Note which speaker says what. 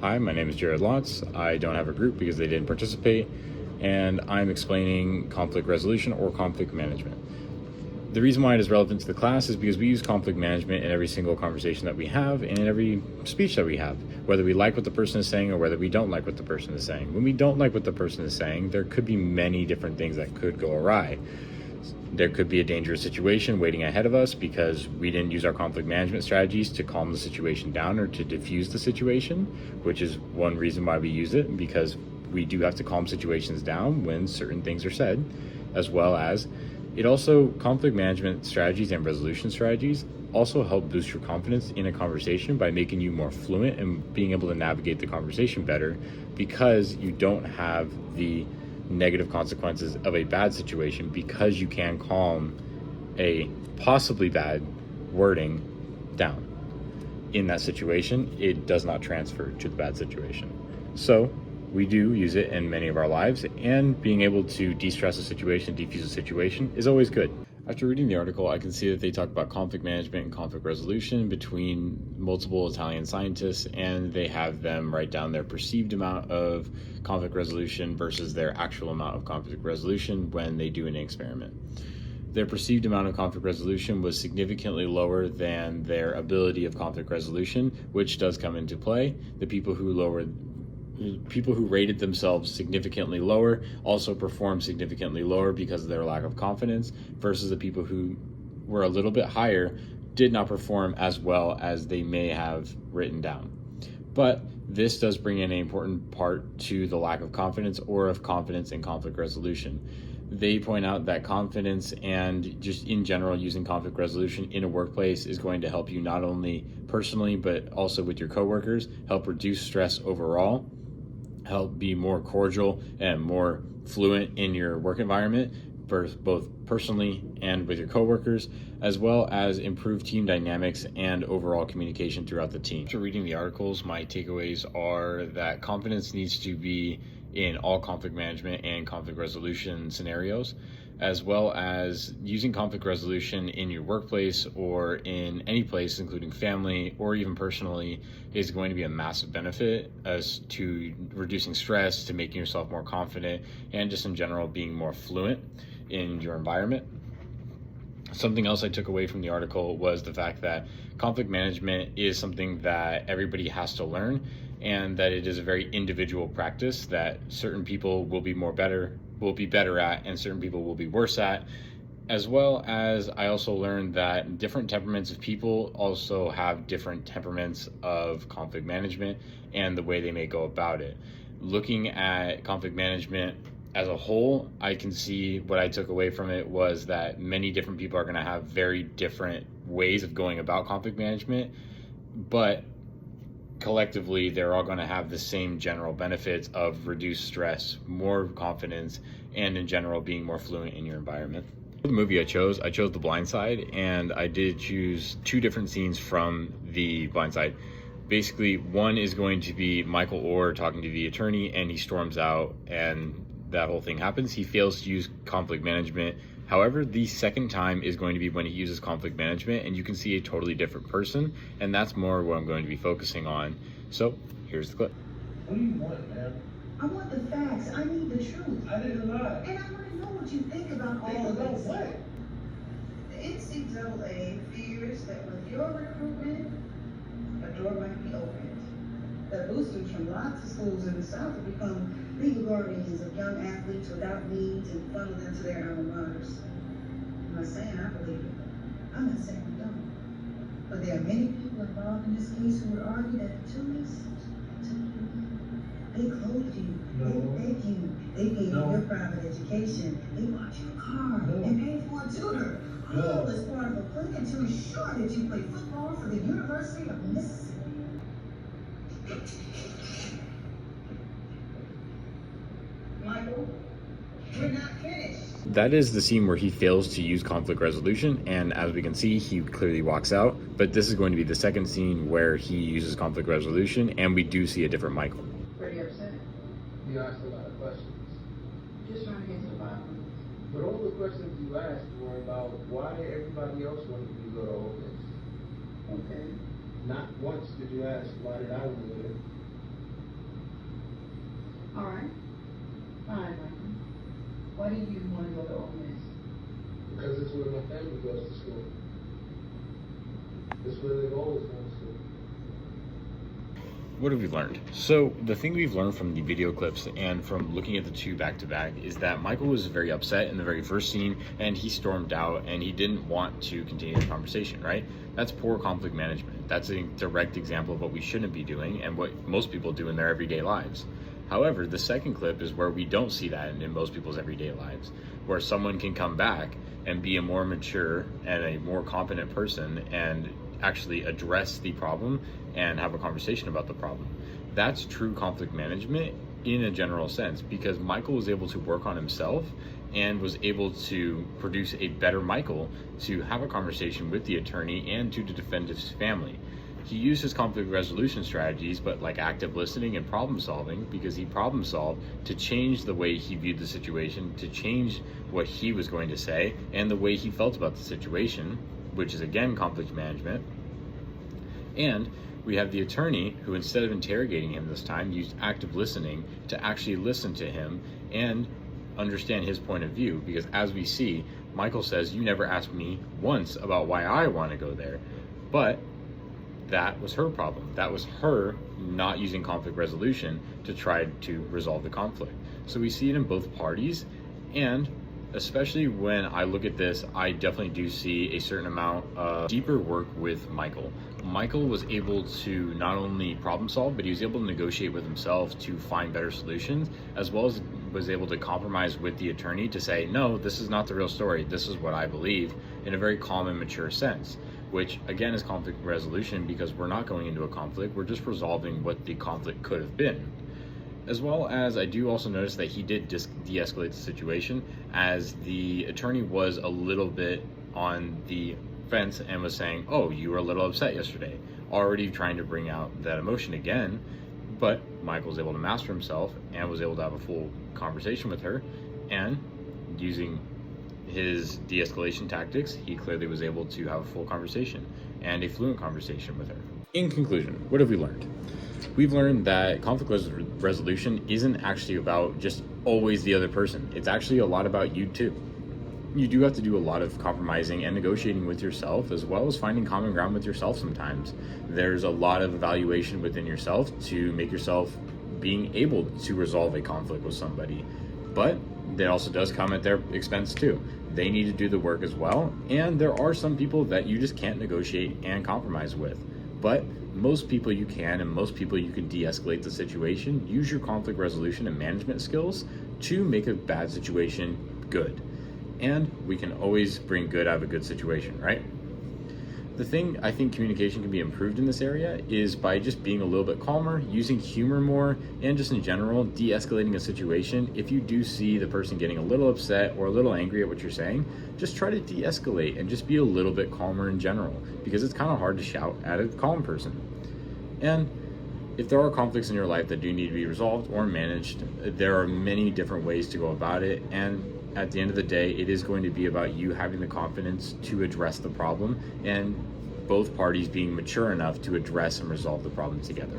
Speaker 1: Hi, my name is Jared Lotz. I don't have a group because they didn't participate, and I'm explaining conflict resolution or conflict management. The reason why it is relevant to the class is because we use conflict management in every single conversation that we have and in every speech that we have, whether we like what the person is saying or whether we don't like what the person is saying. When we don't like what the person is saying, there could be many different things that could go awry. There could be a dangerous situation waiting ahead of us because we didn't use our conflict management strategies to calm the situation down or to diffuse the situation, which is one reason why we use it, because we do have to calm situations down when certain things are said, as well as it also, conflict management strategies and resolution strategies also help boost your confidence in a conversation by making you more fluent and being able to navigate the conversation better, because you don't have the negative consequences of a bad situation, because you can calm a possibly bad wording down. In that situation, it does not transfer to the bad situation. So we do use it in many of our lives, and being able to de-stress a situation, defuse a situation is always good. After reading the article, I can see that they talk about conflict management and conflict resolution between multiple Italian scientists, and they have them write down their perceived amount of conflict resolution versus their actual amount of conflict resolution when they do an experiment. Their perceived amount of conflict resolution was significantly lower than their ability of conflict resolution, which does come into play. The people who rated themselves significantly lower also performed significantly lower because of their lack of confidence, versus the people who were a little bit higher did not perform as well as they may have written down. But this does bring in an important part to the lack of confidence or of confidence in conflict resolution. They point out that confidence and just in general using conflict resolution in a workplace is going to help you not only personally but also with your coworkers, help reduce stress overall, help be more cordial and more fluent in your work environment, both personally and with your coworkers, as well as improve team dynamics and overall communication throughout the team. After reading the articles, my takeaways are that confidence needs to be in all conflict management and conflict resolution scenarios, as well as using conflict resolution in your workplace or in any place, including family or even personally, is going to be a massive benefit as to reducing stress, to making yourself more confident, and just in general being more fluent in your environment. Something else I took away from the article was the fact that conflict management is something that everybody has to learn, and that it is a very individual practice that certain people will be better at and certain people will be worse at. As well as I also learned that different temperaments of people also have different temperaments of conflict management and the way they may go about it. Looking at conflict management as a whole, I can see what I took away from it was that many different people are going to have very different ways of going about conflict management, but collectively they're all going to have the same general benefits of reduced stress, more confidence, and in general being more fluent in your environment. For the movie I chose The Blind Side, and I did choose two different scenes from The Blind Side. Basically, one is going to be Michael Oher talking to the attorney, and he storms out and that whole thing happens. He fails to use conflict management. However, the second time is going to be when he uses conflict management, and you can see a totally different person, and that's more what I'm going to be focusing on. So here's the clip.
Speaker 2: What do you want, man?
Speaker 3: I want the facts. I need the truth.
Speaker 2: I didn't lie.
Speaker 3: And I want to know what you think about
Speaker 2: Think
Speaker 3: all of
Speaker 2: about
Speaker 3: this.
Speaker 2: what?
Speaker 3: The NCAA fears that with your recruitment, a door might be opened. That boosters from lots of schools in the South will become legal guardians of young athletes without means and funnel them to their alma maters. I'm not saying I believe it. I'm not saying I don't. But there are many people involved in this case who would argue that the Tulies took you in. They clothed you.
Speaker 2: No.
Speaker 3: They fed you. They paid
Speaker 2: No.
Speaker 3: you your private education. They bought you a car
Speaker 2: No.
Speaker 3: and paid for a tutor.
Speaker 2: No.
Speaker 3: All as part of a plan to ensure that you play football for the University of Mississippi. Michael, we're not finished.
Speaker 1: That is the scene where he fails to use conflict resolution, and as we can see, he clearly walks out. But this is going to be the second scene where he uses conflict resolution, and we do see a different Michael.
Speaker 4: Pretty upset.
Speaker 2: You asked a lot of questions.
Speaker 4: Just trying to get to the bottom.
Speaker 2: But all the questions you asked were about why everybody else wanted you to go to Ole Miss.
Speaker 4: Okay.
Speaker 2: Not once did you ask, why did I want to go there?
Speaker 4: Why do you want to go to Ole Miss?
Speaker 2: Because it's where my family goes to school. It's where they've always gone to school.
Speaker 1: What have we learned? So the thing we've learned from the video clips and from looking at the two back to back is that Michael was very upset in the very first scene and he stormed out and he didn't want to continue the conversation, right? That's poor conflict management. That's a direct example of what we shouldn't be doing and what most people do in their everyday lives. However, the second clip is where we don't see that in most people's everyday lives, where someone can come back and be a more mature and a more competent person and actually address the problem and have a conversation about the problem. That's true conflict management in a general sense, because Michael was able to work on himself and was able to produce a better Michael to have a conversation with the attorney and to defend his family. He used his conflict resolution strategies, but like active listening and problem solving, because he problem solved to change the way he viewed the situation, to change what he was going to say and the way he felt about the situation, which is again conflict management. And we have the attorney who, instead of interrogating him this time, used active listening to actually listen to him and understand his point of view, because as we see, Michael says, "You never asked me once about why I want to go there." But that was her problem. That was her not using conflict resolution to try to resolve the conflict. So we see it in both parties, and especially when I look at this, I definitely do see a certain amount of deeper work with Michael. Michael was able to not only problem solve, but he was able to negotiate with himself to find better solutions, as well as was able to compromise with the attorney to say, no, this is not the real story. This is what I believe, in a very calm and mature sense, which again is conflict resolution, because we're not going into a conflict. We're just resolving what the conflict could have been. As well as I do also notice that he did de-escalate the situation, as the attorney was a little bit on the fence and was saying, oh, you were a little upset yesterday, already trying to bring out that emotion again. But Michael was able to master himself and was able to have a full conversation with her, and using his de-escalation tactics, he clearly was able to have a full conversation and a fluent conversation with her. In conclusion, what have we learned? We've learned that conflict resolution isn't actually about just always the other person. It's actually a lot about you too. You do have to do a lot of compromising and negotiating with yourself, as well as finding common ground with yourself sometimes. There's a lot of evaluation within yourself to make yourself being able to resolve a conflict with somebody. But that also does come at their expense too. They need to do the work as well, and there are some people that you just can't negotiate and compromise with. But most people you can, and most people you can de-escalate the situation. Use your conflict resolution and management skills to make a bad situation good. And we can always bring good out of a good situation, right? The thing I think communication can be improved in this area is by just being a little bit calmer, using humor more, and just in general, de-escalating a situation. If you do see the person getting a little upset or a little angry at what you're saying, just try to de-escalate and just be a little bit calmer in general, because it's kind of hard to shout at a calm person. And if there are conflicts in your life that do need to be resolved or managed, there are many different ways to go about it, and at the end of the day, it is going to be about you having the confidence to address the problem and both parties being mature enough to address and resolve the problem together.